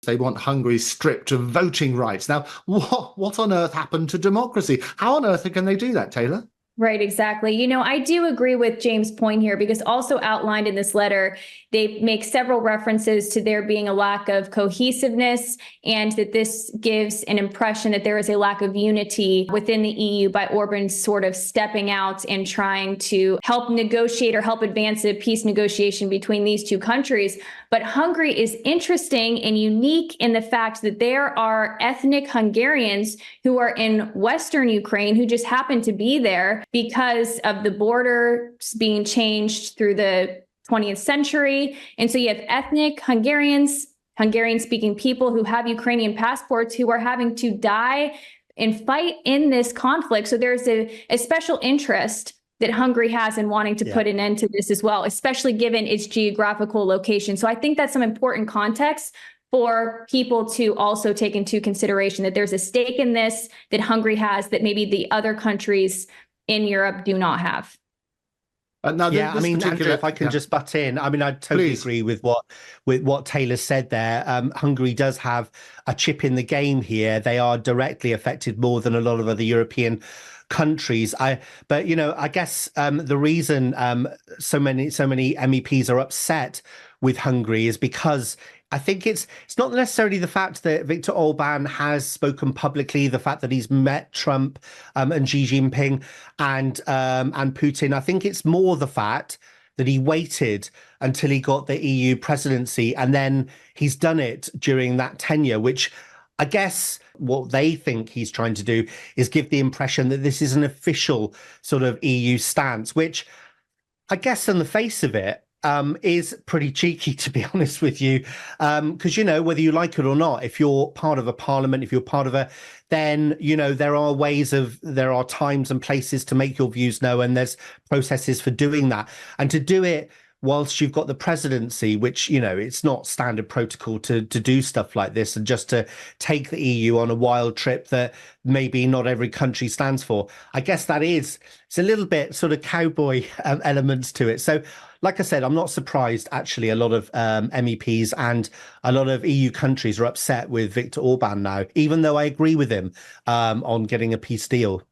They want Hungary stripped of voting rights. Now, what on earth happened to democracy? How on earth can they do that, Taylor? Right, exactly. I do agree with James' point here, because also outlined in this letter, they make several references to there being a lack of cohesiveness, and that this gives an impression that there is a lack of unity within the EU by Orban sort of stepping out and trying to help negotiate or help advance a peace negotiation between these two countries. But Hungary is interesting and unique in the fact that there are ethnic Hungarians who are in Western Ukraine who just happen to be there because of the border being changed through the 20th century. And so you have ethnic Hungarians, Hungarian-speaking people who have Ukrainian passports who are having to die and fight in this conflict. So there's a special interest that Hungary has in wanting to put an end to this as well, especially given its geographical location. So I think that's some important context for people to also take into consideration, that there's a stake in this that Hungary has that maybe the other countries in Europe do not have. Andrew, if I can just butt in, I totally agree with what Taylor said there. Hungary does have a chip in the game here. They are directly affected more than a lot of other European countries. I guess the reason so many MEPs are upset with Hungary is because I think it's not necessarily the fact that Viktor Orbán has spoken publicly, the fact that he's met Trump and Xi Jinping and Putin. I think it's more the fact that he waited until he got the EU presidency, and then he's done it during that tenure, which I guess what they think he's trying to do is give the impression that this is an official sort of EU stance, which I guess on the face of it is pretty cheeky, to be honest with you, because, whether you like it or not, if you're part of a parliament, if you're part of then, there are times and places to make your views known, and there's processes for doing that. And to do it whilst you've got the presidency, which, it's not standard protocol to do stuff like this, and just to take the EU on a wild trip that maybe not every country stands for. I guess it's a little bit sort of cowboy elements to it. So, like I said, I'm not surprised, actually, a lot of MEPs and a lot of EU countries are upset with Viktor Orbán now, even though I agree with him on getting a peace deal.